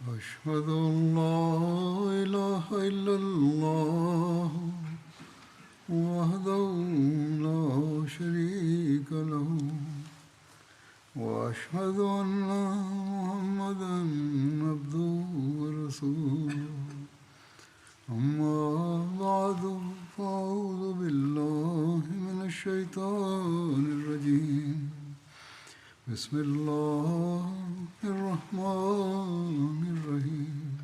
أشهد أن لا إله إلا الله وحده لا شريك له وأشهد أن محمدا عبده ورسوله أما بعد فأعوذ بالله من الشيطان الرجيم بسم الله الرحمن الرحيم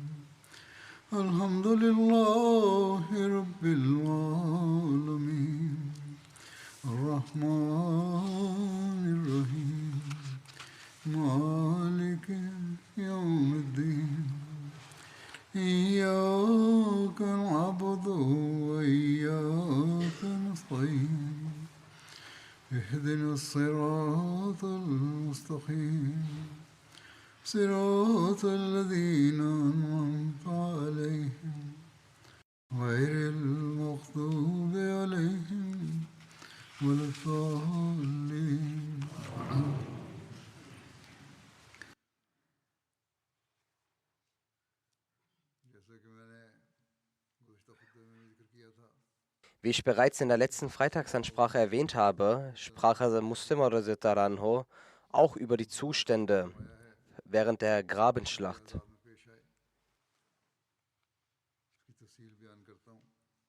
الحمد لله رب العالمين الرحمن الرحيم مالك يوم الدين إياك نعبد وإياك نستعين اهدنا الصراط المستقيم صراط الذين أنعمت عليهم غير المغضوب عليهم ولا الضالين Wie ich bereits in der letzten Freitagsansprache erwähnt habe, sprach Muslim Anho auch über die Zustände während der Grabenschlacht.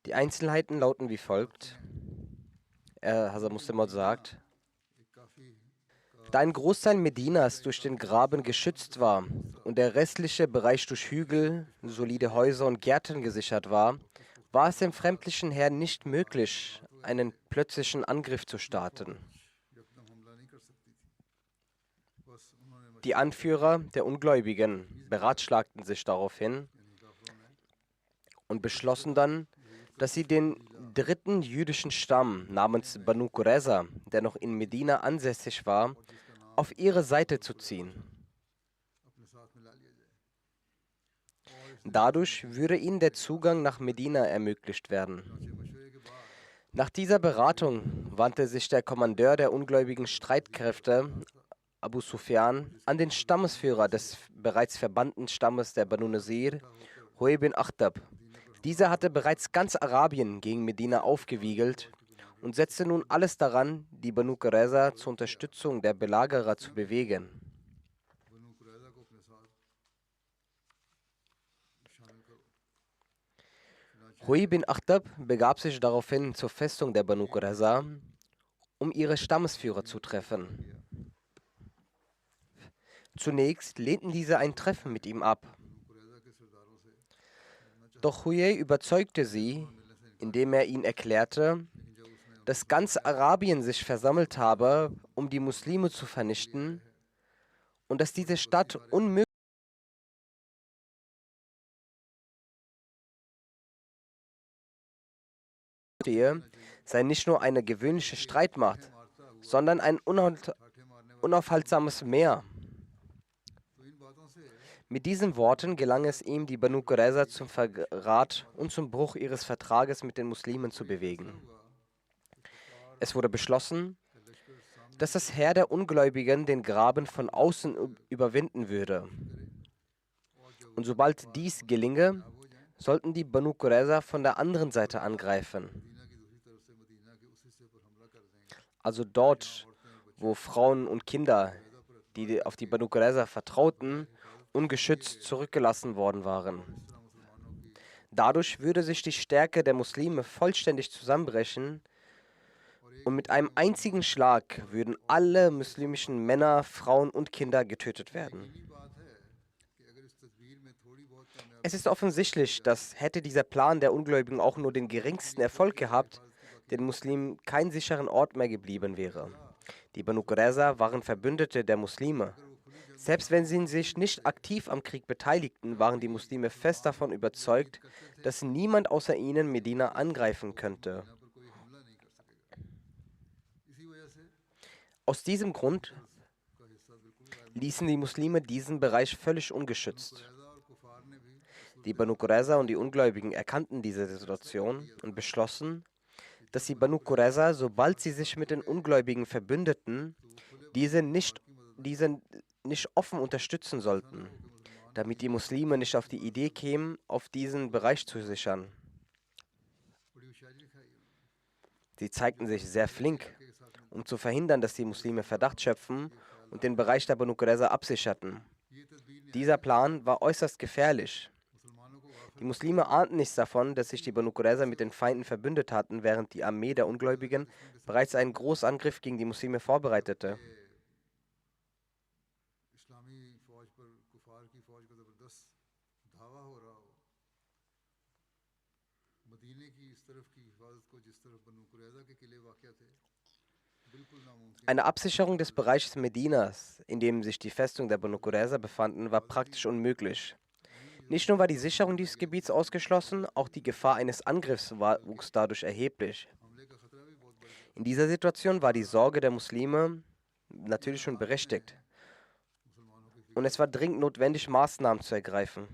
Die Einzelheiten lauten wie folgt. Hazrat Muslim sagt, da ein Großteil Medinas durch den Graben geschützt war und der restliche Bereich durch Hügel, solide Häuser und Gärten gesichert war, war es dem fremdlichen Heer nicht möglich, einen plötzlichen Angriff zu starten. Die Anführer der Ungläubigen beratschlagten sich daraufhin und beschlossen dann, dass sie den dritten jüdischen Stamm namens Banu Qurayza, der noch in Medina ansässig war, auf ihre Seite zu ziehen. Dadurch würde ihnen der Zugang nach Medina ermöglicht werden. Nach dieser Beratung wandte sich der Kommandeur der ungläubigen Streitkräfte, Abu Sufyan, an den Stammesführer des bereits verbannten Stammes der Banu Nazir, Huay bin Akhtab. Dieser hatte bereits ganz Arabien gegen Medina aufgewiegelt und setzte nun alles daran, die Banu Qurayza zur Unterstützung der Belagerer zu bewegen. Huay bin Akhtab begab sich daraufhin zur Festung der Banu Qurayza, um ihre Stammesführer zu treffen. Zunächst lehnten diese ein Treffen mit ihm ab. Doch Huay überzeugte sie, indem er ihnen erklärte, dass ganz Arabien sich versammelt habe, um die Muslime zu vernichten und dass diese Stadt unmöglich sei nicht nur eine gewöhnliche Streitmacht, sondern ein unaufhaltsames Meer. Mit diesen Worten gelang es ihm, die Banu Qurayza zum Verrat und zum Bruch ihres Vertrages mit den Muslimen zu bewegen. Es wurde beschlossen, dass das Heer der Ungläubigen den Graben von außen überwinden würde. Und sobald dies gelinge, sollten die Banu Qurayza von der anderen Seite angreifen. Also dort, wo Frauen und Kinder, die auf die Banu Qurayza vertrauten, ungeschützt zurückgelassen worden waren. Dadurch würde sich die Stärke der Muslime vollständig zusammenbrechen und mit einem einzigen Schlag würden alle muslimischen Männer, Frauen und Kinder getötet werden. Es ist offensichtlich, dass hätte dieser Plan der Ungläubigen auch nur den geringsten Erfolg gehabt, den Muslimen kein sicheren Ort mehr geblieben wäre. Die Banu Qurayza waren Verbündete der Muslime. Selbst wenn sie sich nicht aktiv am Krieg beteiligten, waren die Muslime fest davon überzeugt, dass niemand außer ihnen Medina angreifen könnte. Aus diesem Grund ließen die Muslime diesen Bereich völlig ungeschützt. Die Banu Qurayza und die Ungläubigen erkannten diese Situation und beschlossen, dass die Banu Qurayza, sobald sie sich mit den Ungläubigen verbündeten, diese nicht offen unterstützen sollten. damit die Muslime nicht auf die Idee kämen, auf diesen Bereich zu sichern. Sie zeigten sich sehr flink, um zu verhindern, dass die Muslime Verdacht schöpfen und den Bereich der Banu Qurayza absicherten. Dieser Plan war äußerst gefährlich. Die Muslime ahnten nichts davon, dass sich die Banu Qurayza mit den Feinden verbündet hatten, während die Armee der Ungläubigen bereits einen Großangriff gegen die Muslime vorbereitete. Eine Absicherung des Bereiches Medinas, in dem sich die Festung der Banu Qurayza befanden, war praktisch unmöglich. Nicht nur war die Sicherung dieses Gebiets ausgeschlossen, auch die Gefahr eines Angriffs wuchs dadurch erheblich. In dieser Situation war die Sorge der Muslime natürlich schon berechtigt. Und es war dringend notwendig, Maßnahmen zu ergreifen.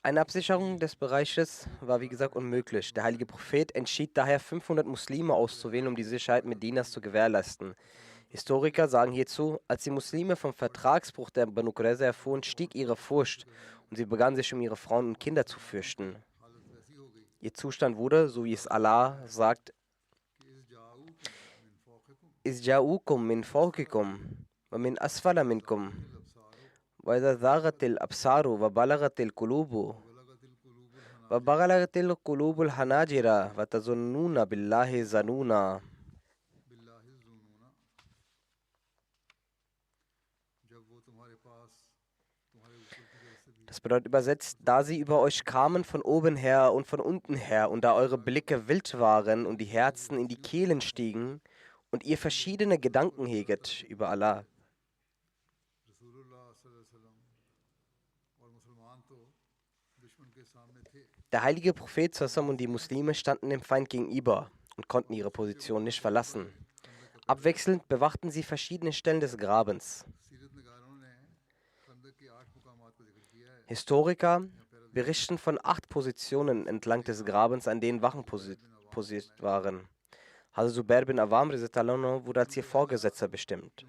Eine Absicherung des Bereiches war wie gesagt unmöglich. Der heilige Prophet entschied daher, 500 Muslime auszuwählen, um die Sicherheit Medinas zu gewährleisten. Historiker sagen hierzu, als die Muslime vom Vertragsbruch der Banu Qurayza erfuhren, stieg ihre Furcht und sie begannen sich um ihre Frauen und Kinder zu fürchten. Ihr Zustand wurde, so wie es Allah sagt, Isja'ukum min fawqikum wa min asfala minkum wa idha zaghatil absaru wa balagatil qulubu wa balagatil qulubul hanajira wa tazunnuna billahi zanuna. Das bedeutet übersetzt, da sie über euch kamen von oben her und von unten her und da eure Blicke wild waren und die Herzen in die Kehlen stiegen und ihr verschiedene Gedanken heget über Allah. Der heilige Prophet Sassam und die Muslime standen dem Feind gegenüber und konnten ihre Position nicht verlassen. Abwechselnd bewachten sie verschiedene Stellen des Grabens. Historiker berichten von 8 Positionen entlang des Grabens, an denen Wachen posiert waren. Hazrat Zubair bin Awam wurde als ihr Vorgesetzter bestimmt.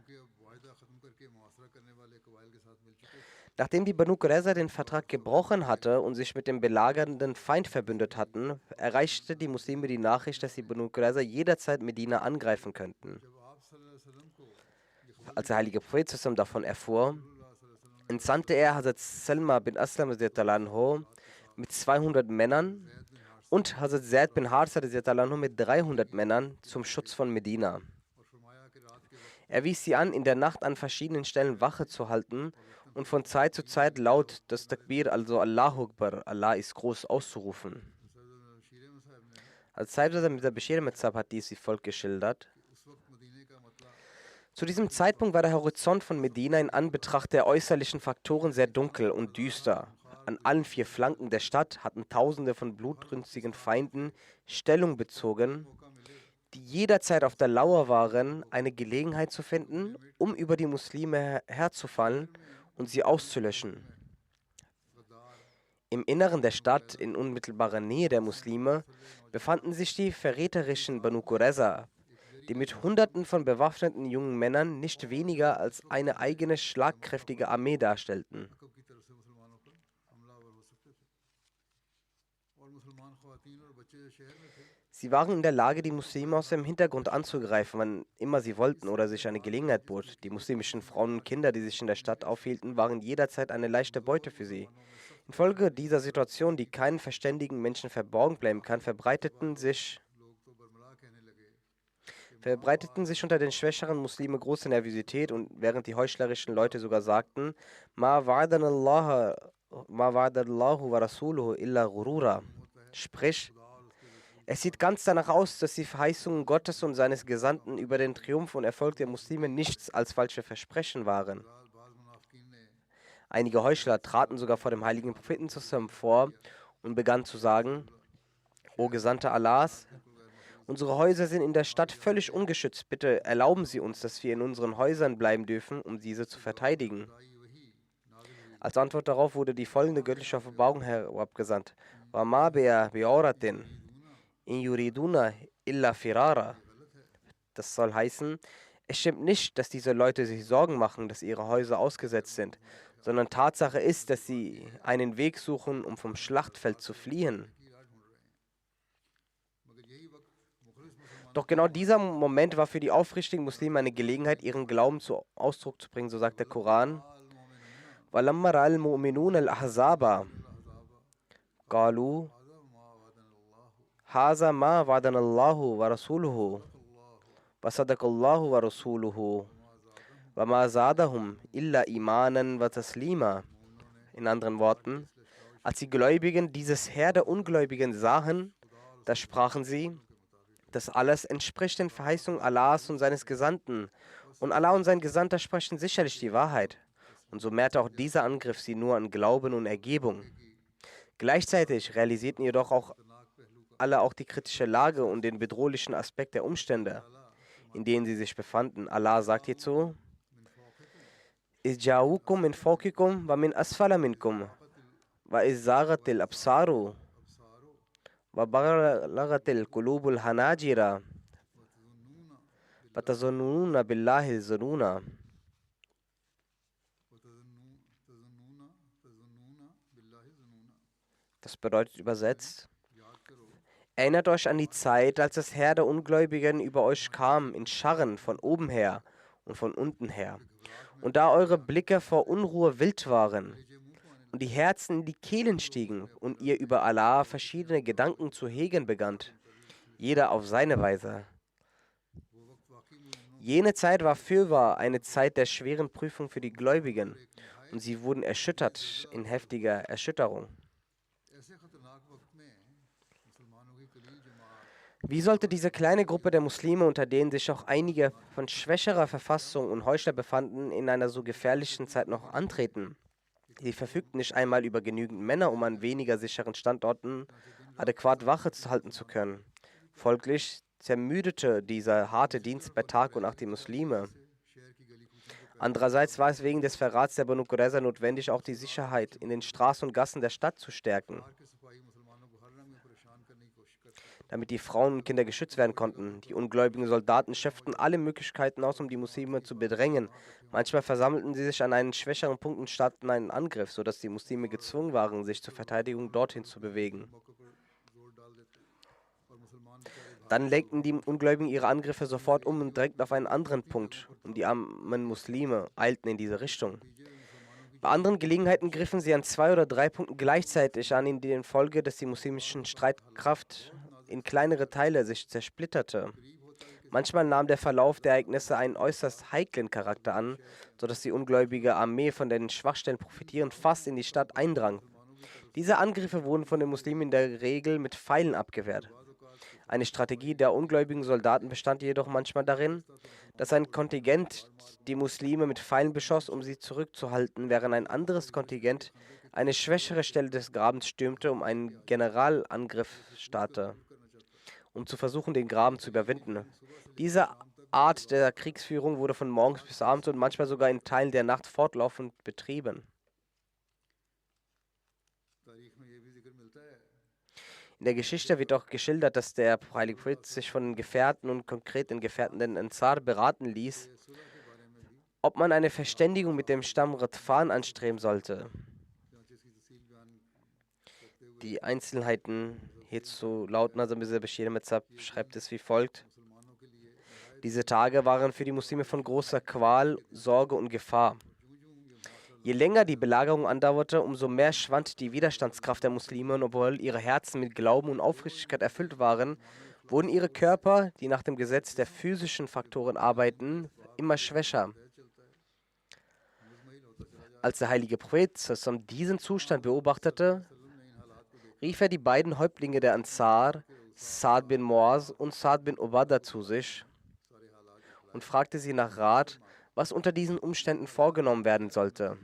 Nachdem die Banu Qurayza den Vertrag gebrochen hatte und sich mit dem belagernden Feind verbündet hatten, erreichte die Muslime die Nachricht, dass die Banu Qurayza jederzeit Medina angreifen könnten. Als der heilige Prophet davon erfuhr, entsandte er Hazrat Salma bin Aslam mit 200 Männern und Hazrat Zaid bin Harsa mit 300 Männern zum Schutz von Medina. Er wies sie an, in der Nacht an verschiedenen Stellen Wache zu halten und von Zeit zu Zeit laut das Takbir, also Allahu Akbar, Allah ist groß, auszurufen. Als Zeitweise mit der Bashir Metzab hat dies wie folgt geschildert. Zu diesem Zeitpunkt war der Horizont von Medina in Anbetracht der äußerlichen Faktoren sehr dunkel und düster. An allen 4 Flanken der Stadt hatten Tausende von blutrünstigen Feinden Stellung bezogen, die jederzeit auf der Lauer waren, eine Gelegenheit zu finden, um über die Muslime herzufallen und sie auszulöschen. Im Inneren der Stadt, in unmittelbarer Nähe der Muslime, befanden sich die verräterischen Banu Qurayza, die mit Hunderten von bewaffneten jungen Männern nicht weniger als eine eigene schlagkräftige Armee darstellten. Sie waren in der Lage, die Muslime aus dem Hintergrund anzugreifen, wann immer sie wollten oder sich eine Gelegenheit bot. Die muslimischen Frauen und Kinder, die sich in der Stadt aufhielten, waren jederzeit eine leichte Beute für sie. Infolge dieser Situation, die keinen verständigen Menschen verborgen bleiben kann, verbreiteten sich unter den schwächeren Muslimen große Nervosität und während die heuchlerischen Leute sogar sagten, Ma wa'adana Allahu wa rasuluhu illa ghurura. Sprich, es sieht ganz danach aus, dass die Verheißungen Gottes und seines Gesandten über den Triumph und Erfolg der Muslime nichts als falsche Versprechen waren. Einige Heuchler traten sogar vor dem heiligen Propheten zusammen vor und begannen zu sagen, O Gesandter Allahs, unsere Häuser sind in der Stadt völlig ungeschützt. Bitte erlauben Sie uns, dass wir in unseren Häusern bleiben dürfen, um diese zu verteidigen. Als Antwort darauf wurde die folgende göttliche Offenbarung herabgesandt. وَمَا بِعَوْرَةٍ إِن يُرِيدُونَ إِلَّا فِرَارًا. Das soll heißen, es stimmt nicht, dass diese Leute sich Sorgen machen, dass ihre Häuser ausgesetzt sind, sondern Tatsache ist, dass sie einen Weg suchen, um vom Schlachtfeld zu fliehen. Doch genau dieser Moment war für die aufrichtigen Muslime eine Gelegenheit, ihren Glauben zu Ausdruck zu bringen, so sagt der Koran. وَلَمَّا رَأَى الْمُؤْمِنُونَ الْأَحْزَابَ قَالُوا هَذَا مَا وَعَدَنَا اللَّهُ وَرَسُولُهُ وَصَدَقَ اللَّهُ وَرَسُولُهُ وَمَا زَادَهُمْ إِلَّا إِيمَانًا وَتَسْلِيمًا. In anderen Worten, als die Gläubigen dieses Heer der Ungläubigen sahen, da sprachen sie: Das alles entspricht den Verheißungen Allahs und seines Gesandten. Und Allah und sein Gesandter sprechen sicherlich die Wahrheit. Und so mehrte auch dieser Angriff sie nur an Glauben und Ergebung. Gleichzeitig realisierten jedoch auch alle auch die kritische Lage und den bedrohlichen Aspekt der Umstände, in denen sie sich befanden. Allah sagt hierzu: إِذْ جَاءُوكُم مِّن فَوْقِكُمْ وَمِنْ أَسْفَلَ مِنْكُمْ وَإِذْ زَاغَتِ الْأَبْصَارُ وَبَلَغَتِ الْقُلُوبُ الْحَنَاجِرَ وَتَظُنُّونَ بِاللَّهِ الظُّنُونَ. Das bedeutet übersetzt: Erinnert euch an die Zeit, als das Heer der Ungläubigen über euch kam, in Scharren von oben her und von unten her. Und da eure Blicke vor Unruhe wild waren und die Herzen in die Kehlen stiegen und ihr über Allah verschiedene Gedanken zu hegen begannt, jeder auf seine Weise. Jene Zeit war fürwahr eine Zeit der schweren Prüfung für die Gläubigen, und sie wurden erschüttert in heftiger Erschütterung. Wie sollte diese kleine Gruppe der Muslime, unter denen sich auch einige von schwächerer Verfassung und Heuchler befanden, in einer so gefährlichen Zeit noch antreten? Sie verfügten nicht einmal über genügend Männer, um an weniger sicheren Standorten adäquat Wache halten zu können. Folglich zermüdete dieser harte Dienst bei Tag und Nacht die Muslime. Andererseits war es wegen des Verrats der Banu Qurayza notwendig, auch die Sicherheit in den Straßen und Gassen der Stadt zu stärken, damit die Frauen und Kinder geschützt werden konnten. Die ungläubigen Soldaten schöpften alle Möglichkeiten aus, um die Muslime zu bedrängen. Manchmal versammelten sie sich an einen schwächeren Punkt und starteten einen Angriff, sodass die Muslime gezwungen waren, sich zur Verteidigung dorthin zu bewegen. Dann lenkten die Ungläubigen ihre Angriffe sofort um und drängten auf einen anderen Punkt, und die armen Muslime eilten in diese Richtung. Bei anderen Gelegenheiten griffen sie an 2 oder 3 Punkten gleichzeitig an, in denen Folge, dass die muslimischen Streitkraft in kleinere Teile sich zersplitterte. Manchmal nahm der Verlauf der Ereignisse einen äußerst heiklen Charakter an, sodass die ungläubige Armee von den Schwachstellen profitierend fast in die Stadt eindrang. Diese Angriffe wurden von den Muslimen in der Regel mit Pfeilen abgewehrt. Eine Strategie der ungläubigen Soldaten bestand jedoch manchmal darin, dass ein Kontingent die Muslime mit Pfeilen beschoss, um sie zurückzuhalten, während ein anderes Kontingent eine schwächere Stelle des Grabens stürmte, um einen Generalangriff startete, um zu versuchen, den Graben zu überwinden. Diese Art der Kriegsführung wurde von morgens bis abends und manchmal sogar in Teilen der Nacht fortlaufend betrieben. In der Geschichte wird auch geschildert, dass der heilige Prophet sich von den Gefährten und konkret den Gefährten den Ansar beraten ließ, ob man eine Verständigung mit dem Stamm Ghatfan anstreben sollte. Die Einzelheiten hierzu lauten, also Mirza Bashir Ahmad Sahib schreibt es wie folgt: Diese Tage waren für die Muslime von großer Qual, Sorge und Gefahr. Je länger die Belagerung andauerte, umso mehr schwand die Widerstandskraft der Muslime, und obwohl ihre Herzen mit Glauben und Aufrichtigkeit erfüllt waren, wurden ihre Körper, die nach dem Gesetz der physischen Faktoren arbeiten, immer schwächer. Als der heilige Prophet diesen Zustand beobachtete, rief er die beiden Häuptlinge der Ansar, Sa'd bin Muaz und Sa'd bin Ubadah, zu sich und fragte sie nach Rat, was unter diesen Umständen vorgenommen werden sollte.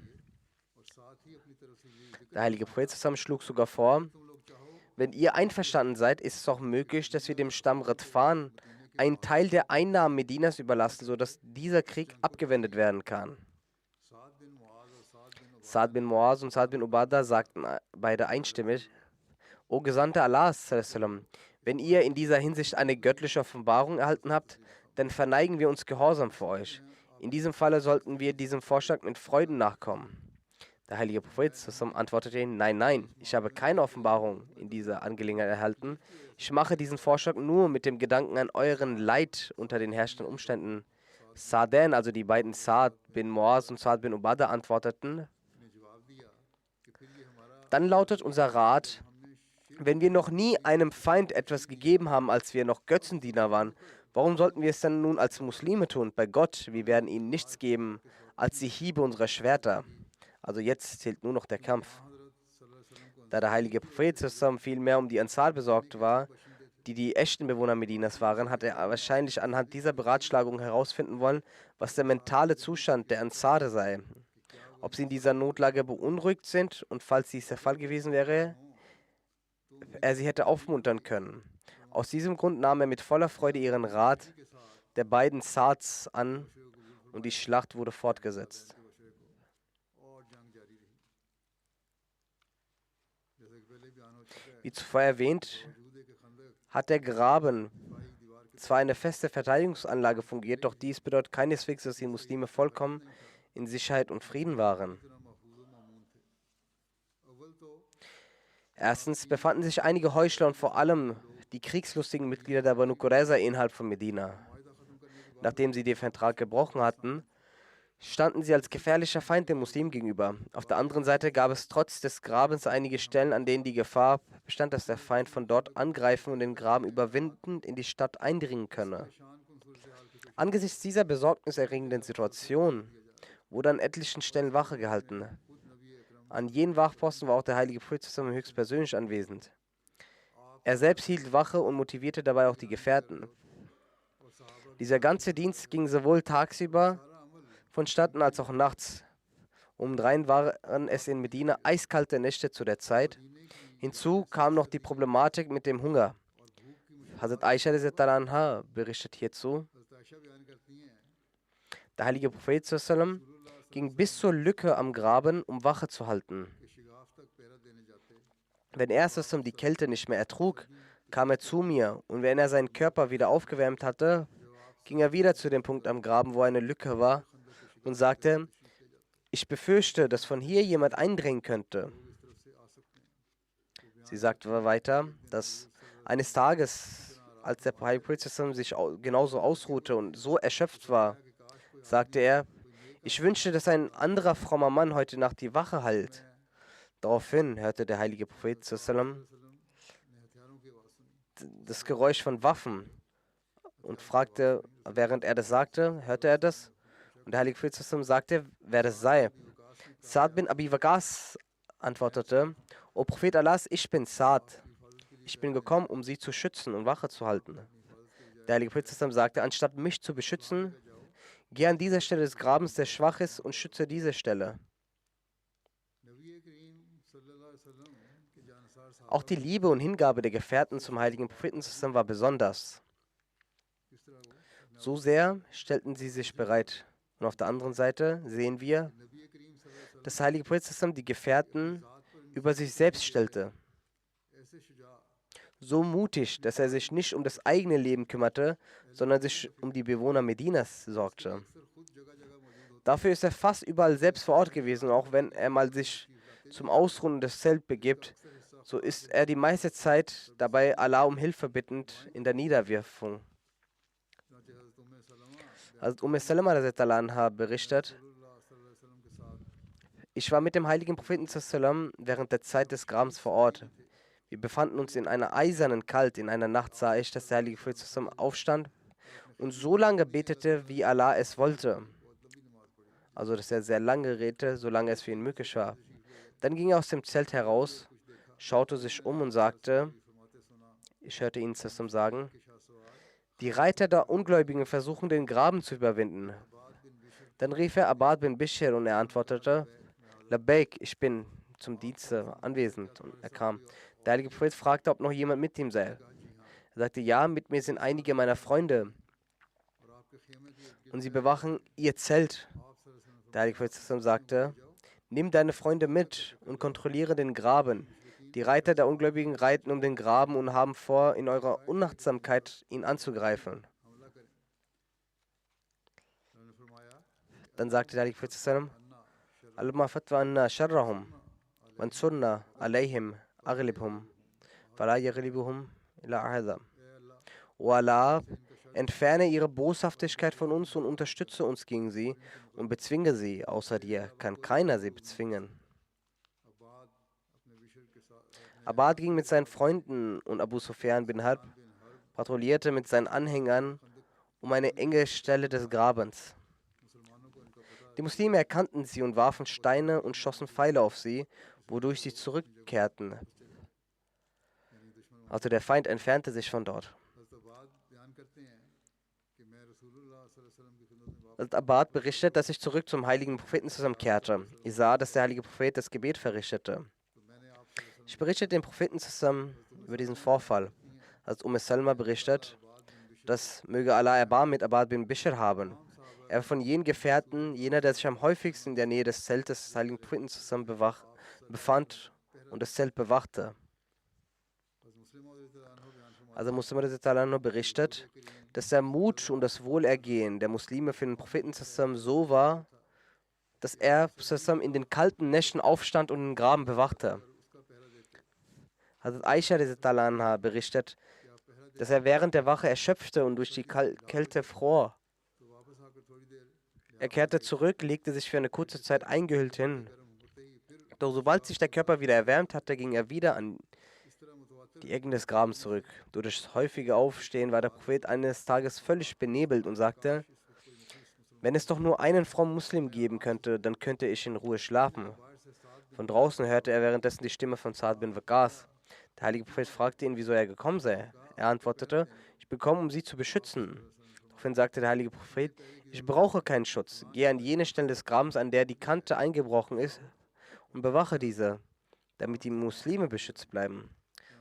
Der heilige Prophet schlug sogar vor: Wenn ihr einverstanden seid, ist es auch möglich, dass wir dem Stamm Ghatfan einen Teil der Einnahmen Medinas überlassen, sodass dieser Krieg abgewendet werden kann. Saad bin Muaz und Saad bin Ubadah sagten beide einstimmig: O Gesandter Allahs, sallam, wenn ihr in dieser Hinsicht eine göttliche Offenbarung erhalten habt, dann verneigen wir uns gehorsam vor euch. In diesem Falle sollten wir diesem Vorschlag mit Freuden nachkommen. Der heilige Prophet sallam, antwortete ihnen: Nein, nein, ich habe keine Offenbarung in dieser Angelegenheit erhalten. Ich mache diesen Vorschlag nur mit dem Gedanken an euren Leid unter den herrschenden Umständen. Sa'den, also die beiden Saad bin Muaz und Saad bin Ubadah, antworteten: Dann lautet unser Rat: Wenn wir noch nie einem Feind etwas gegeben haben, als wir noch Götzendiener waren, warum sollten wir es dann nun als Muslime tun? Bei Gott, wir werden ihnen nichts geben als die Hiebe unserer Schwerter. Also jetzt zählt nur noch der Kampf. Da der heilige Prophet zusammen viel mehr um die Ansar besorgt war, die die echten Bewohner Medinas waren, hat er wahrscheinlich anhand dieser Beratschlagung herausfinden wollen, was der mentale Zustand der Ansar sei. Ob sie in dieser Notlage beunruhigt sind und falls dies der Fall gewesen wäre, er sie hätte aufmuntern können. Aus diesem Grund nahm er mit voller Freude ihren Rat der beiden Saads an und die Schlacht wurde fortgesetzt. Wie zuvor erwähnt, hat der Graben zwar eine feste Verteidigungsanlage fungiert, doch dies bedeutet keineswegs, dass die Muslime vollkommen in Sicherheit und Frieden waren. Erstens befanden sich einige Heuchler und vor allem die kriegslustigen Mitglieder der Banu Qurayza innerhalb von Medina. Nachdem sie den Vertrag gebrochen hatten, standen sie als gefährlicher Feind den Muslimen gegenüber. Auf der anderen Seite gab es trotz des Grabens einige Stellen, an denen die Gefahr bestand, dass der Feind von dort angreifen und den Graben überwindend in die Stadt eindringen könne. Angesichts dieser besorgniserregenden Situation wurde an etlichen Stellen Wache gehalten. An jenen Wachposten war auch der heilige Prophet höchstpersönlich anwesend. Er selbst hielt Wache und motivierte dabei auch die Gefährten. Dieser ganze Dienst ging sowohl tagsüber vonstatten als auch nachts. Obendrein waren es in Medina eiskalte Nächte zu der Zeit. Hinzu kam noch die Problematik mit dem Hunger. Hazrat Aisha anha berichtet hierzu: Der heilige Prophet sallam ging bis zur Lücke am Graben, um Wache zu halten. Wenn er sallam die Kälte nicht mehr ertrug, kam er zu mir und wenn er seinen Körper wieder aufgewärmt hatte, ging er wieder zu dem Punkt am Graben, wo eine Lücke war und sagte: Ich befürchte, dass von hier jemand eindringen könnte. Sie sagte weiter, dass eines Tages, als der Prophet sich genauso ausruhte und so erschöpft war, sagte er: Ich wünschte, dass ein anderer frommer Mann heute Nacht die Wache hält. Daraufhin hörte der heilige Prophet das Geräusch von Waffen und fragte, während er das sagte, hörte er das? Und der heilige Prophet sagte, wer das sei. Saad bin Abi Waqas antwortete: O Prophet Allahs, ich bin Saad. Ich bin gekommen, um sie zu schützen und Wache zu halten. Der heilige Prophet sagte: Anstatt mich zu beschützen, geh an dieser Stelle des Grabens, der schwach ist, und schütze diese Stelle. Auch die Liebe und Hingabe der Gefährten zum heiligen Propheten war besonders. So sehr stellten sie sich bereit. Und auf der anderen Seite sehen wir, dass der heilige Prophet die Gefährten über sich selbst stellte. So mutig, dass er sich nicht um das eigene Leben kümmerte, sondern sich um die Bewohner Medinas sorgte. Dafür ist er fast überall selbst vor Ort gewesen. Und auch wenn er mal sich zum Ausruhen des Zelt begibt, so ist er die meiste Zeit dabei Allah um Hilfe bittend in der Niederwirfung. Also Salama anha berichtet: Ich war mit dem heiligen Propheten während der Zeit des Grabens vor Ort. Wir befanden uns in einer eisernen Kalt. In einer Nacht sah ich, dass der heilige Prophet aufstand und so lange betete, wie Allah es wollte. Also, dass er sehr lange redete, solange es für ihn möglich war. Dann ging er aus dem Zelt heraus, schaute sich um und sagte, ich hörte ihn sagen: Die Reiter der Ungläubigen versuchen, den Graben zu überwinden. Dann rief er Abad bin Bishr und er antwortete: Labbaik, ich bin zum Dienste anwesend. Und er kam. Der heilige Prophet fragte, ob noch jemand mit ihm sei. Er sagte: Ja, mit mir sind einige meiner Freunde und sie bewachen ihr Zelt. Der heilige Prophet sagte: Nimm deine Freunde mit und kontrolliere den Graben. Die Reiter der Ungläubigen reiten um den Graben und haben vor, in eurer Unachtsamkeit ihn anzugreifen. Dann sagte der Heilige Prophet sallam, Allahumma fatwa anna sharrahum, wansurna alayhim, aghlibhum, fala yaghlibuhum illa ahada. O Allah, entferne ihre Boshaftigkeit von uns und unterstütze uns gegen sie und bezwinge sie. Außer dir kann keiner sie bezwingen. Abad ging mit seinen Freunden und Abu Sufyan bin Harb patrouillierte mit seinen Anhängern um eine enge Stelle des Grabens. Die Muslime erkannten sie und warfen Steine und schossen Pfeile auf sie, wodurch sie zurückkehrten. Also der Feind entfernte sich von dort. Abad berichtet, dass ich zurück zum heiligen Propheten zusammenkehrte. Ich sah, dass der heilige Prophet das Gebet verrichtete. Ich berichtete dem Propheten zusammen über diesen Vorfall. Als Salma berichtet, dass möge Allah Erbarmen mit Abad bin Bishr haben. Er war von jenen Gefährten, jener, der sich am häufigsten in der Nähe des Zeltes des heiligen Propheten zusammen befand und das Zelt bewachte. Also Muslim berichtet, dass der Mut und das Wohlergehen der Muslime für den Propheten zusammen so war, dass er zusammen in den kalten Nächten aufstand und den Graben bewachte. Hazrat Aisha berichtet, dass er während der Wache erschöpfte und durch die Kälte fror. Er kehrte zurück, legte sich für eine kurze Zeit eingehüllt hin. Doch sobald sich der Körper wieder erwärmt hatte, ging er wieder an die Ecken des Grabens zurück. Durch das häufige Aufstehen war der Prophet eines Tages völlig benebelt und sagte, wenn es doch nur einen frommen Muslim geben könnte, dann könnte ich in Ruhe schlafen. Von draußen hörte er währenddessen die Stimme von Sa'd bin Waqqas. Der heilige Prophet fragte ihn, wieso er gekommen sei. Er antwortete, ich bin gekommen, um sie zu beschützen. Daraufhin sagte der heilige Prophet, ich brauche keinen Schutz. Gehe an jene Stelle des Grabens, an der die Kante eingebrochen ist, und bewache diese, damit die Muslime beschützt bleiben.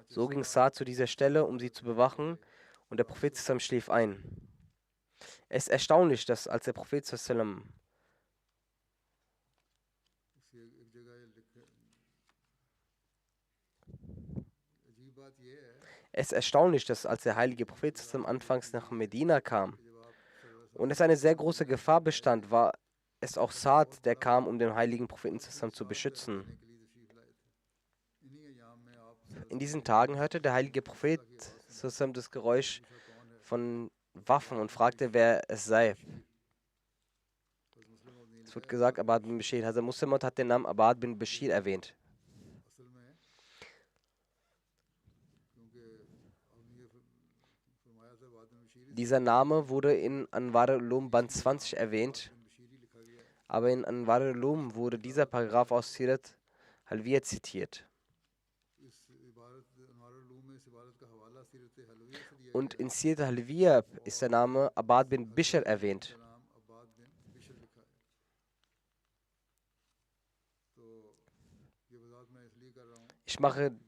So ging Sa'd zu dieser Stelle, um sie zu bewachen, und der Prophet zusammen schlief ein. Es ist erstaunlich, dass als der Prophet zusammen Es ist erstaunlich, dass als der heilige Prophet anfangs nach Medina kam und es eine sehr große Gefahr bestand, war es auch Sa'd, der kam, um den heiligen Propheten zu beschützen. In diesen Tagen hörte der heilige Prophet das Geräusch von Waffen und fragte, wer es sei. Es wird gesagt, Abad bin Bashir. Hazrat Muslim hat den Namen Abad bin Bashir erwähnt. Dieser Name wurde in Anwar al-Ulum Band 20 erwähnt, aber in Anwar al-Ulum wurde dieser Paragraph aus Sirat Halwiya zitiert. Und in Sirat Halwiya ist der Name Abad bin Bishr erwähnt.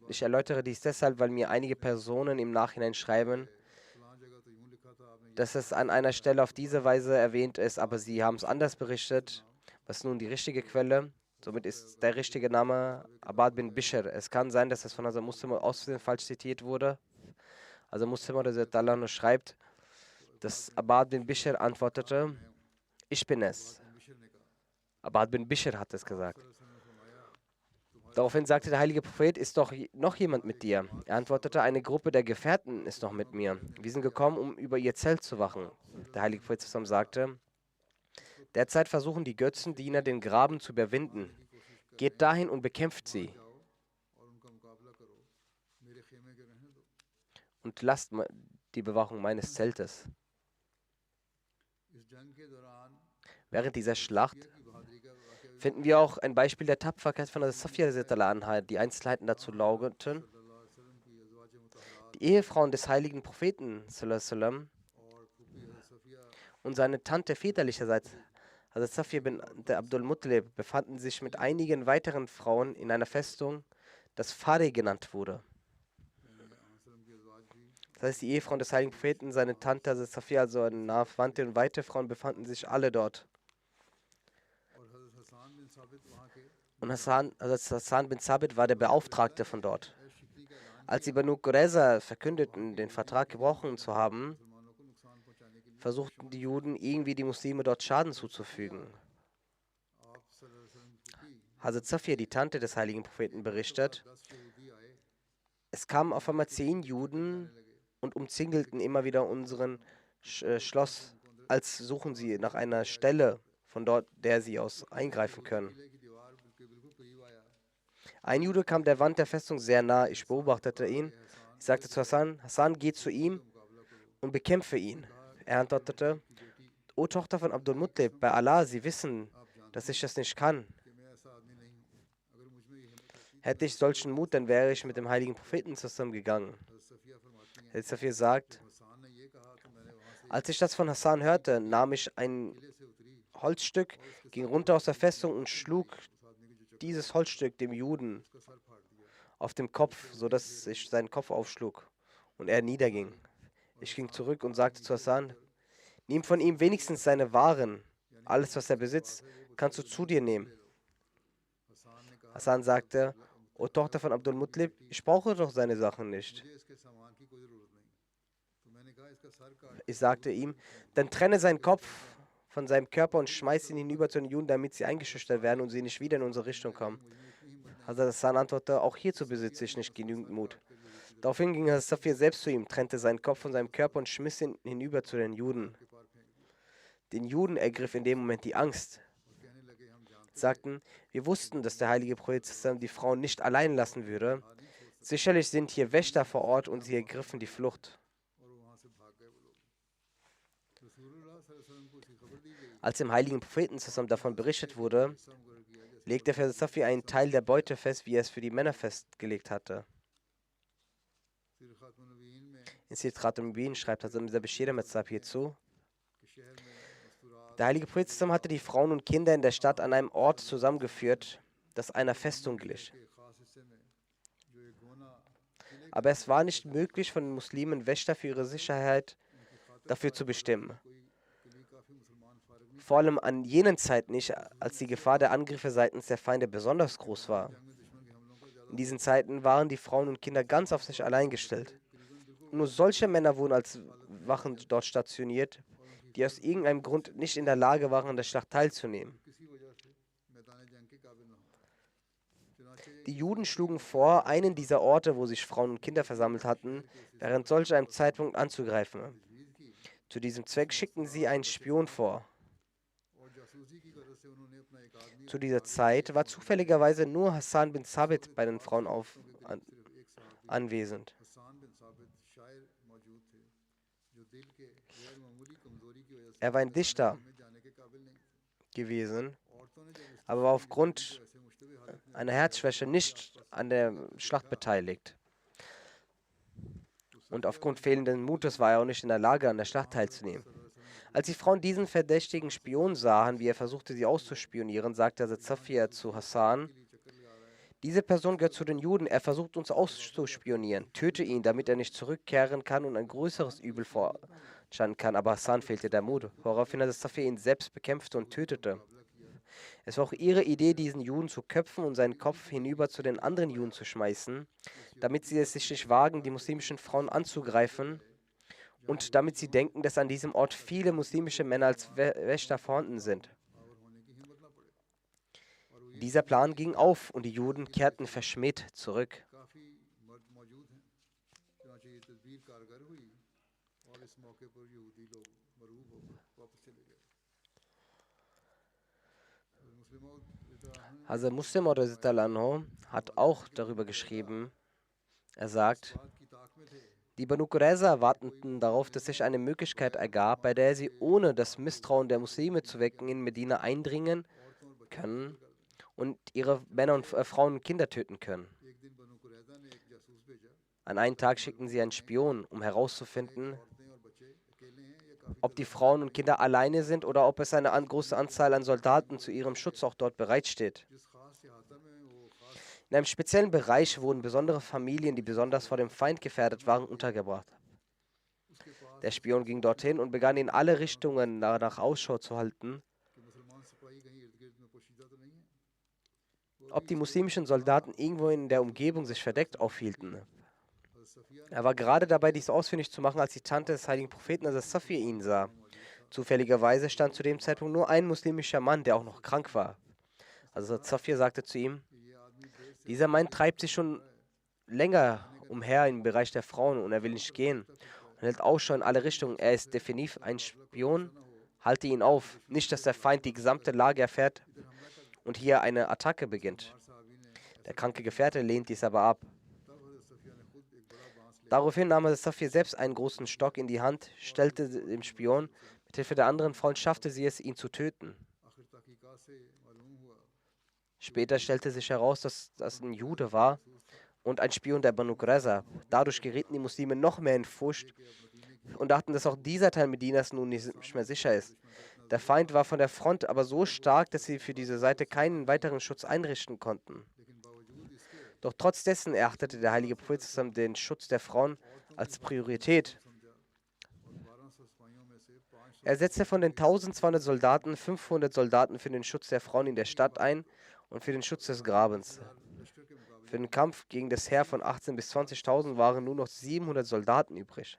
Ich erläutere dies deshalb, weil mir einige Personen im Nachhinein schreiben, dass es an einer Stelle auf diese Weise erwähnt ist, aber sie haben es anders berichtet. Was ist nun die richtige Quelle? Somit ist der richtige Name Abad bin Bishr. Es kann sein, dass es von Hazrat Muslim aus Versehen falsch zitiert wurde. Also Muslim oder schreibt, dass Abad bin Bishr antwortete, ich bin es. Abad bin Bishr hat es gesagt. Daraufhin sagte der heilige Prophet, ist doch noch jemand mit dir? Er antwortete, eine Gruppe der Gefährten ist noch mit mir. Wir sind gekommen, um über ihr Zelt zu wachen. Der heilige Prophet sagte, derzeit versuchen die Götzendiener, den Graben zu überwinden. Geht dahin und bekämpft sie. Und lasst die Bewachung meines Zeltes. Während dieser Schlacht finden wir auch ein Beispiel der Tapferkeit von der Safia, die Einzelheiten dazu lauteten. Die Ehefrauen des heiligen Propheten und seine Tante väterlicherseits, also Safia bin Abdul Muttalib, befanden sich mit einigen weiteren Frauen in einer Festung, das Fari genannt wurde. Das heißt, die Ehefrauen des heiligen Propheten, seine Tante, also Safia, also eine nahe Verwandte und weitere Frauen befanden sich alle dort. Und Hassan bin Sabit war der Beauftragte von dort. Als die Banu Qurayza verkündeten, den Vertrag gebrochen zu haben, versuchten die Juden irgendwie die Muslime dort Schaden zuzufügen. Hazrat Safia, die Tante des heiligen Propheten, berichtet, es kamen auf einmal 10 Juden und umzingelten immer wieder unseren Schloss, als suchen sie nach einer Stelle, von dort, der sie aus eingreifen können. Ein Jude kam der Wand der Festung sehr nah. Ich beobachtete ihn. Ich sagte zu Hassan, Hassan, geh zu ihm und bekämpfe ihn. Er antwortete, O Tochter von Abdul Muttalib, bei Allah, Sie wissen, dass ich das nicht kann. Hätte ich solchen Mut, dann wäre ich mit dem heiligen Propheten zusammengegangen. Hazrat Safir sagt, als ich das von Hassan hörte, nahm ich ein Holzstück, ging runter aus der Festung und schlug dieses Holzstück dem Juden auf dem Kopf, sodass sich sein Kopf aufschlug und er niederging. Ich ging zurück und sagte zu Hassan, nimm von ihm wenigstens seine Waren, alles was er besitzt, kannst du zu dir nehmen. Hassan sagte, O Tochter von Abdul Muttalib, ich brauche doch seine Sachen nicht. Ich sagte ihm, dann trenne seinen Kopf von seinem Körper und schmeiß ihn hinüber zu den Juden, damit sie eingeschüchtert werden und sie nicht wieder in unsere Richtung kommen. Hazrat Hassan antwortete, auch hierzu besitze ich nicht genügend Mut. Daraufhin ging Hazrat Safir selbst zu ihm, trennte seinen Kopf von seinem Körper und schmiss ihn hinüber zu den Juden. Den Juden ergriff in dem Moment die Angst. Sie sagten, wir wussten, dass der heilige Prophet die Frauen nicht allein lassen würde. Sicherlich sind hier Wächter vor Ort und sie ergriffen die Flucht. Als dem heiligen Propheten davon berichtet wurde, legte Hazrat Safir einen Teil der Beute fest, wie er es für die Männer festgelegt hatte. In Sirr Khatam Mubin schreibt Hazrat Mirza Bashir Ahmad Sahib hierzu, der heilige Prophet hatte die Frauen und Kinder in der Stadt an einem Ort zusammengeführt, das einer Festung glich. Aber es war nicht möglich, von den Muslimen Wächter für ihre Sicherheit dafür zu bestimmen. Vor allem an jenen Zeiten nicht, als die Gefahr der Angriffe seitens der Feinde besonders groß war. In diesen Zeiten waren die Frauen und Kinder ganz auf sich allein gestellt. Nur solche Männer wurden als Wachen dort stationiert, die aus irgendeinem Grund nicht in der Lage waren, an der Schlacht teilzunehmen. Die Juden schlugen vor, einen dieser Orte, wo sich Frauen und Kinder versammelt hatten, während solch einem Zeitpunkt anzugreifen. Zu diesem Zweck schickten sie einen Spion vor. Zu dieser Zeit war zufälligerweise nur Hassan bin Sabit bei den Frauen anwesend. Er war ein Dichter gewesen, aber war aufgrund einer Herzschwäche nicht an der Schlacht beteiligt. Und aufgrund fehlenden Mutes war er auch nicht in der Lage, an der Schlacht teilzunehmen. Als die Frauen diesen verdächtigen Spion sahen, wie er versuchte, sie auszuspionieren, sagte Hazrat Safia zu Hassan, diese Person gehört zu den Juden, er versucht uns auszuspionieren. Töte ihn, damit er nicht zurückkehren kann und ein größeres Übel voranstanden kann. Aber Hassan fehlte der Mut, woraufhin Hazrat Safia ihn selbst bekämpfte und tötete. Es war auch ihre Idee, diesen Juden zu köpfen und seinen Kopf hinüber zu den anderen Juden zu schmeißen, damit sie es sich nicht wagen, die muslimischen Frauen anzugreifen und damit sie denken, dass an diesem Ort viele muslimische Männer als Wächter vorhanden sind. Dieser Plan ging auf und die Juden kehrten verschmäht zurück. Hazrat Muslim hat auch darüber geschrieben. Er sagt, die Banu Qurayza warteten darauf, dass sich eine Möglichkeit ergab, bei der sie ohne das Misstrauen der Muslime zu wecken in Medina eindringen können und ihre Männer und Frauen und Kinder töten können. An einem Tag schickten sie einen Spion, um herauszufinden, ob die Frauen und Kinder alleine sind oder ob es eine große Anzahl an Soldaten zu ihrem Schutz auch dort bereitsteht. In einem speziellen Bereich wurden besondere Familien, die besonders vor dem Feind gefährdet waren, untergebracht. Der Spion ging dorthin und begann in alle Richtungen nach Ausschau zu halten, ob die muslimischen Soldaten irgendwo in der Umgebung sich verdeckt aufhielten. Er war gerade dabei, dies ausfindig zu machen, als die Tante des heiligen Propheten, also Safia, ihn sah. Zufälligerweise stand zu dem Zeitpunkt nur ein muslimischer Mann, der auch noch krank war. Also Safia sagte zu ihm, dieser Mann treibt sich schon länger umher im Bereich der Frauen und er will nicht gehen und hält Ausschau in alle Richtungen. Er ist definitiv ein Spion. Halte ihn auf. Nicht, dass der Feind die gesamte Lage erfährt und hier eine Attacke beginnt. Der kranke Gefährte lehnt dies aber ab. Daraufhin nahm Safia selbst einen großen Stock in die Hand, stellte dem Spion. Mit Hilfe der anderen Frauen schaffte sie es, ihn zu töten. Später stellte sich heraus, dass das ein Jude war und ein Spion der Banu Qurayza. Dadurch gerieten die Muslime noch mehr in Furcht und dachten, dass auch dieser Teil Medinas nun nicht mehr sicher ist. Der Feind war von der Front aber so stark, dass sie für diese Seite keinen weiteren Schutz einrichten konnten. Doch trotz dessen erachtete der heilige Prophet den Schutz der Frauen als Priorität. Er setzte von den 1200 Soldaten 500 Soldaten für den Schutz der Frauen in der Stadt ein und für den Schutz des Grabens. Für den Kampf gegen das Heer von 18.000 bis 20.000 waren nur noch 700 Soldaten übrig.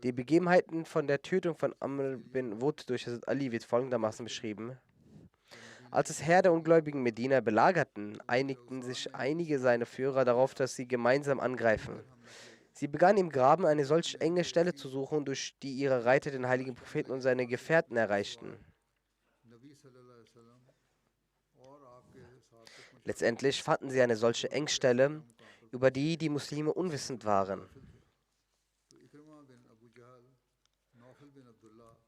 Die Begebenheiten von der Tötung von Amr bin Wud durch Hazrat Ali wird folgendermaßen beschrieben. Als das Heer der ungläubigen Medina belagerten, einigten sich einige seiner Führer darauf, dass sie gemeinsam angreifen. Sie begannen im Graben eine solch enge Stelle zu suchen, durch die ihre Reiter den heiligen Propheten und seine Gefährten erreichten. Letztendlich fanden sie eine solche Engstelle, über die die Muslime unwissend waren.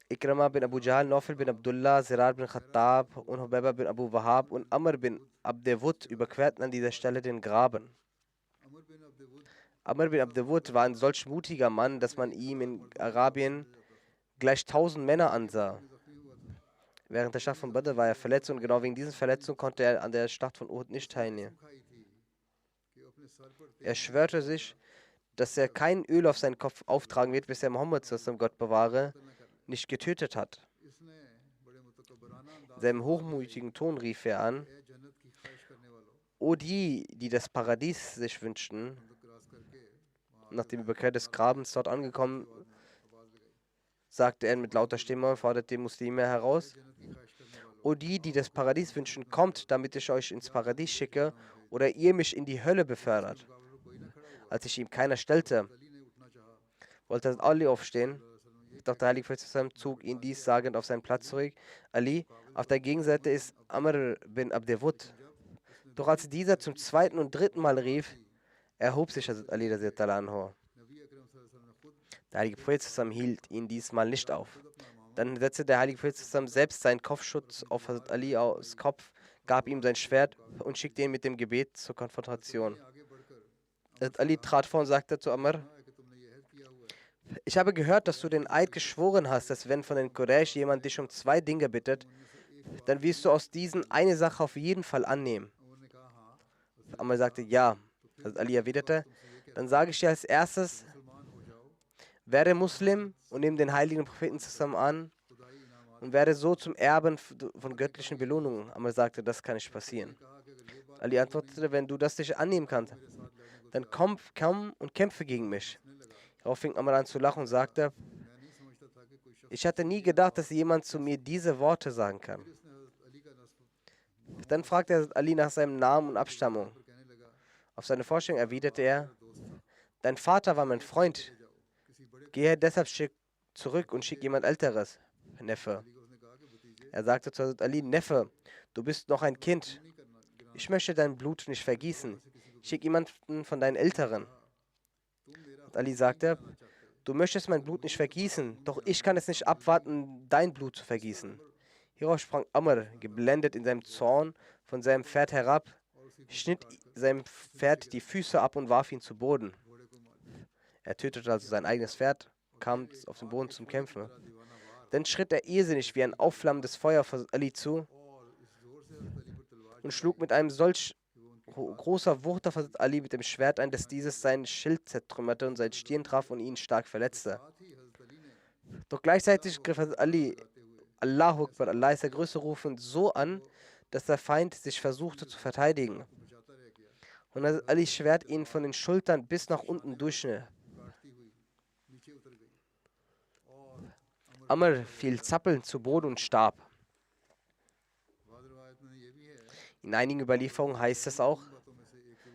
Ikrama bin Abu Jahl, Nawfal bin Abdullah, Zirar bin Khattab und Hubeiba bin Abu Wahab und Amr bin Abdewud überquerten an dieser Stelle den Graben. Amr bin Abdewud war ein solch mutiger Mann, dass man ihm in Arabien gleich 1000 Männer ansah. Während der Schlacht von Badr war er verletzt und genau wegen diesen Verletzungen konnte er an der Schlacht von Uhud nicht teilnehmen. Er schwörte sich, dass er kein Öl auf seinen Kopf auftragen wird, bis er Mohammed, Gott bewahre, nicht getötet hat. In seinem hochmütigen Ton rief er an: O die, die das Paradies sich wünschten. Nach dem Überquer des Grabens dort angekommen, sagte er mit lauter Stimme, forderte die Muslime heraus: O die, die das Paradies wünschen, kommt, damit ich euch ins Paradies schicke oder ihr mich in die Hölle befördert. Als sich ihm keiner stellte, wollte Ali aufstehen, doch der Heilige Prophet zog ihn dies sagend auf seinen Platz zurück. Ali, auf der Gegenseite ist Amr bin Abdewud. Doch als dieser zum zweiten und dritten Mal rief, erhob sich Ali. Der Heilige Prophet hielt ihn diesmal nicht auf. Dann setzte der Heilige Prophet selbst seinen Kopfschutz auf Hazrat Ali aus Kopf, gab ihm sein Schwert und schickte ihn mit dem Gebet zur Konfrontation. Hazrat Ali trat vor und sagte zu Amr: Ich habe gehört, dass du den Eid geschworen hast, dass wenn von den Quraysh jemand dich um 2 Dinge bittet, dann wirst du aus diesen eine Sache auf jeden Fall annehmen. Amr sagte: Ja. Hazrat Ali erwiderte: Dann sage ich dir als erstes, werde Muslim und nimm den heiligen Propheten zusammen an und werde so zum Erben von göttlichen Belohnungen. Amr sagte: Das kann nicht passieren. Ali antwortete: Wenn du das nicht annehmen kannst, dann komm und kämpfe gegen mich. Darauf fing Amr an zu lachen und sagte: Ich hatte nie gedacht, dass jemand zu mir diese Worte sagen kann. Dann fragte er Ali nach seinem Namen und Abstammung. Auf seine Vorstellung erwiderte er: Dein Vater war mein Freund. Gehe deshalb zurück und schick jemand Älteres, Neffe. Er sagte zu Hazrat Ali: Neffe, du bist noch ein Kind. Ich möchte dein Blut nicht vergießen. Schick jemanden von deinen Älteren. Und Ali sagte: Du möchtest mein Blut nicht vergießen, doch ich kann es nicht abwarten, dein Blut zu vergießen. Hierauf sprang Amr, geblendet in seinem Zorn, von seinem Pferd herab, schnitt seinem Pferd die Füße ab und warf ihn zu Boden. Er tötete also sein eigenes Pferd, kam auf den Boden zum Kämpfen. Dann schritt er irrsinnig wie ein aufflammendes Feuer auf Ali zu und schlug mit einem solch großer Wucht auf Ali mit dem Schwert ein, dass dieses seinen Schild zertrümmerte und seine Stirn traf und ihn stark verletzte. Doch gleichzeitig griff Hazrat Ali Allahu Akbar, Allah ist der Größte rufend, so an, dass der Feind sich versuchte zu verteidigen. Und Hazrat Alis Schwert ihn von den Schultern bis nach unten durchschnitt. Amr fiel zappelnd zu Boden und starb. In einigen Überlieferungen heißt es auch,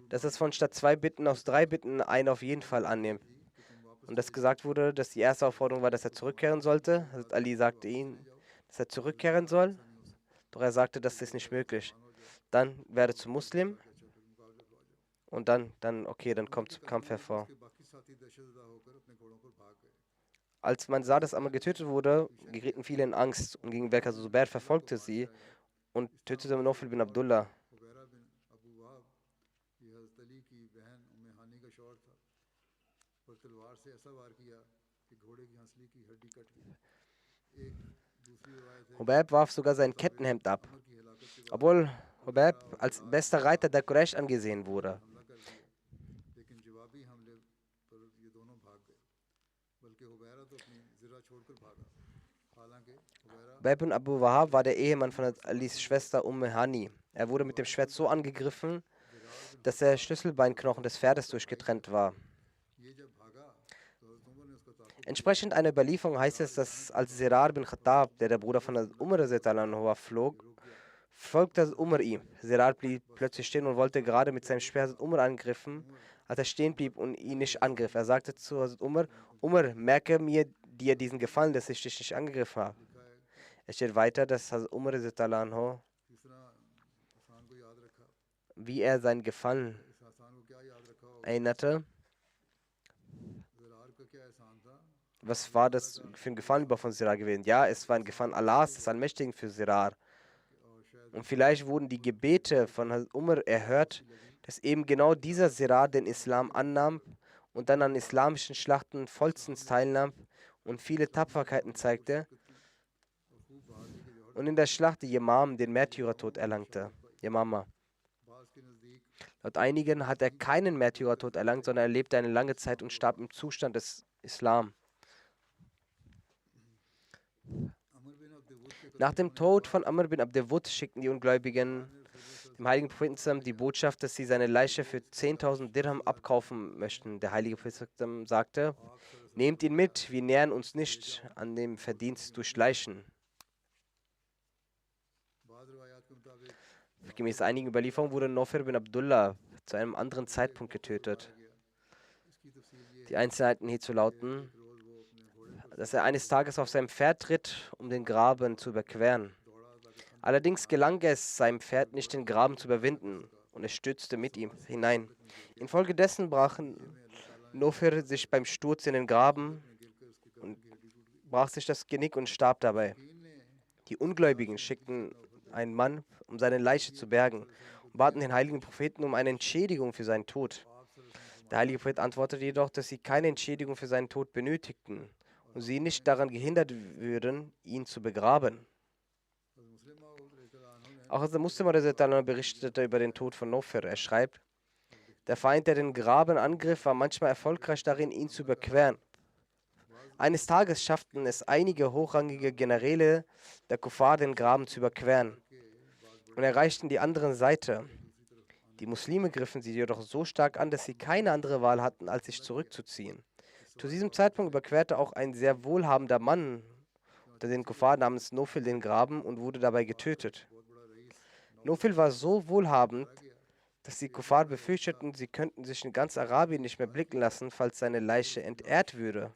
dass es von statt 2 Bitten aus 3 Bitten einen auf jeden Fall annimmt. Und dass gesagt wurde, dass die erste Aufforderung war, dass er zurückkehren sollte. Hazrat Ali sagte ihm, dass er zurückkehren soll, doch er sagte, das ist nicht möglich. Dann werde zum Muslim und dann okay, dann kommt zum Kampf hervor. Als man sah, dass Amr getötet wurde, gerieten viele in Angst und gegen Bekr Zubair verfolgte sie und tötete Nofel bin Abdullah. Hubab warf sogar sein Kettenhemd ab, obwohl Hubab als bester Reiter der Quraysh angesehen wurde. Hubab bin Abu Wahab war der Ehemann von Alis Schwester Hani. Er wurde mit dem Schwert so angegriffen, dass der Schlüsselbeinknochen des Pferdes durchgetrennt war. Entsprechend einer Überlieferung heißt es, dass als Sirar bin Khattab, der Bruder von Umar war, flog, folgte Umar ihm. Sirar blieb plötzlich stehen und wollte gerade mit seinem Schwert Umar angreifen, als er stehen blieb und ihn nicht angriff. Er sagte zu Umar, Umar, merke mir dir diesen Gefallen, dass ich dich nicht angegriffen habe. Es steht weiter, dass Umar, wie er seinen Gefallen erinnerte. Was war das für ein Gefallen über von Sirar gewesen? Ja, es war ein Gefallen Allahs, des Allmächtigen für Sirar. Und vielleicht wurden die Gebete von Umar erhört, dass eben genau dieser Sirar den Islam annahm und dann an islamischen Schlachten vollstens teilnahm und viele Tapferkeiten zeigte und in der Schlacht die Yamam den Märtyrertod erlangte. Yamama. Laut einigen hat er keinen Märtyrertod erlangt, sondern er lebte eine lange Zeit und starb im Zustand des Islam. Nach dem Tod von Amr bin Abdewud schickten die Ungläubigen dem heiligen Propheten zusammen die Botschaft, dass sie seine Leiche für 10.000 Dirham abkaufen möchten. Der heilige Prophet sagte, nehmt ihn mit, wir nähern uns nicht an dem Verdienst durch Leichen. Gemäß einigen Überlieferungen wurde Nofir bin Abdullah zu einem anderen Zeitpunkt getötet. Die Einzelheiten hierzu lauten, dass er eines Tages auf seinem Pferd ritt, um den Graben zu überqueren. Allerdings gelang es seinem Pferd nicht, den Graben zu überwinden und es stürzte mit ihm hinein. Infolgedessen brach Nofir sich beim Sturz in den Graben und brach sich das Genick und starb dabei. Die Ungläubigen schickten einen Mann, um seine Leiche zu bergen und baten den heiligen Propheten um eine Entschädigung für seinen Tod. Der heilige Prophet antwortete jedoch, dass sie keine Entschädigung für seinen Tod benötigten und sie nicht daran gehindert würden, ihn zu begraben. Auch der Muslim berichtete über den Tod von Nofir. Er schreibt, der Feind, der den Graben angriff, war manchmal erfolgreich darin, ihn zu überqueren. Eines Tages schafften es einige hochrangige Generäle der Kuffar, den Graben zu überqueren und erreichten die andere Seite. Die Muslime griffen sie jedoch so stark an, dass sie keine andere Wahl hatten, als sich zurückzuziehen. Zu diesem Zeitpunkt überquerte auch ein sehr wohlhabender Mann unter den Kuffar namens Nofil den Graben und wurde dabei getötet. Nofil war so wohlhabend, dass die Kuffar befürchteten, sie könnten sich in ganz Arabien nicht mehr blicken lassen, falls seine Leiche entehrt würde.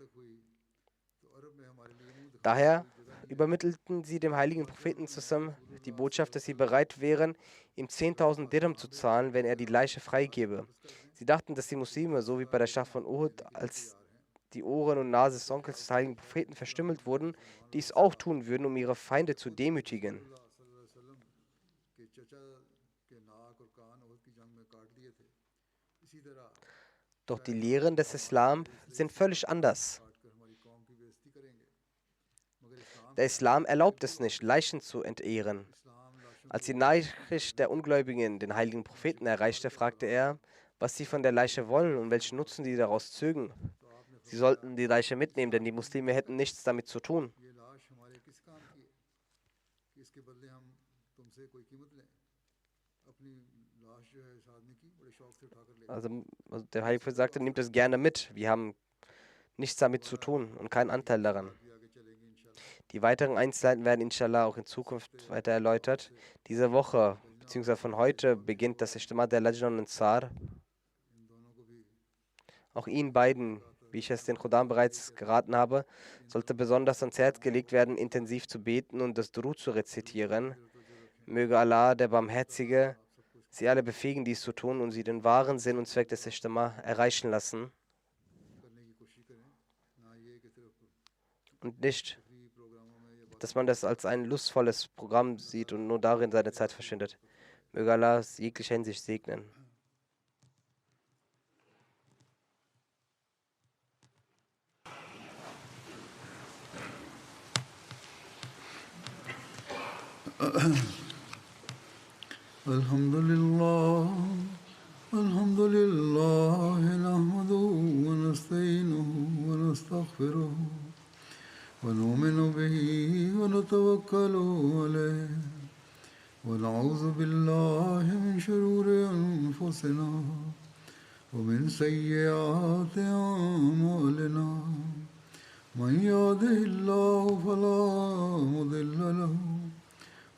Daher übermittelten sie dem heiligen Propheten zusammen die Botschaft, dass sie bereit wären, ihm 10.000 Dirham zu zahlen, wenn er die Leiche freigebe. Sie dachten, dass die Muslime, so wie bei der Schlacht von Uhud, als die Ohren und Nase des Onkels des heiligen Propheten verstümmelt wurden, dies auch tun würden, um ihre Feinde zu demütigen. Doch die Lehren des Islam sind völlig anders. Der Islam erlaubt es nicht, Leichen zu entehren. Als die Nachricht der Ungläubigen den heiligen Propheten erreichte, fragte er, was sie von der Leiche wollen und welchen Nutzen sie daraus zögen. Sie sollten die Leiche mitnehmen, denn die Muslime hätten nichts damit zu tun. ये लाश हमारे किस काम की है कि इसके बदले हम तुमसे कोई कीमत लें अपनी लाश जो है इस आदमी की बड़े शौक से उठाकर ले Also der Heilige Prophet sagte, nehmt es gerne mit. Wir haben nichts damit zu tun und keinen Anteil daran. भी आगे चलेंगे इंशाल्लाह Die weiteren Einzelheiten werden inshallah auch in Zukunft weiter erläutert. Diese Woche, beziehungsweise von heute, beginnt das Ijtima der Lajna und Ansar. इन दोनों को भी Auch ihnen beiden, wie ich es den Khudam bereits geraten habe, sollte besonders ans Herz gelegt werden, intensiv zu beten und das Durud zu rezitieren. Möge Allah, der Barmherzige, sie alle befähigen, dies zu tun und sie den wahren Sinn und Zweck des Ijtima erreichen lassen करने की कोशिश करें ना ये कि सिर्फ und nicht, free प्रोग्रामों में या dass man das als ein lustvolles Programm sieht und nur darin seine Zeit verschwendet. Möge Allah es jeglicher Hinsicht segnen. الحمد لله نحمده ونستعينه ونستغفره ونؤمن به ونتوكل عليه ونعوذ بالله من شرور أنفسنا ومن سيئات أعمالنا من يهده الله فلا مضل له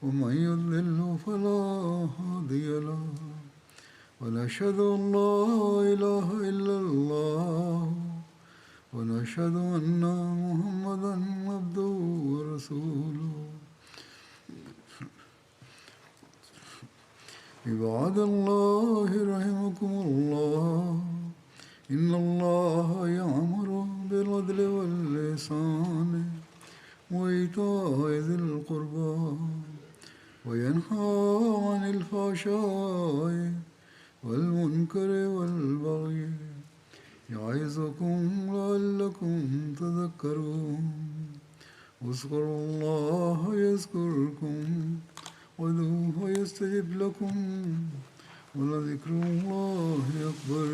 ومن يضلل فلا هادي له ونشهد أن لا إله إلا الله ونشهد أن محمدا عبده ورسوله عباد الله رحمكم الله إن الله يأمر بالعدل والإحسان وإيتاء ذي القربى وينهى عن الفحشاء والمنكر والبغي يعظكم لعلكم تذكرون اذكروا الله يذكركم وادعوه يستجب لكم ولذكر الله أكبر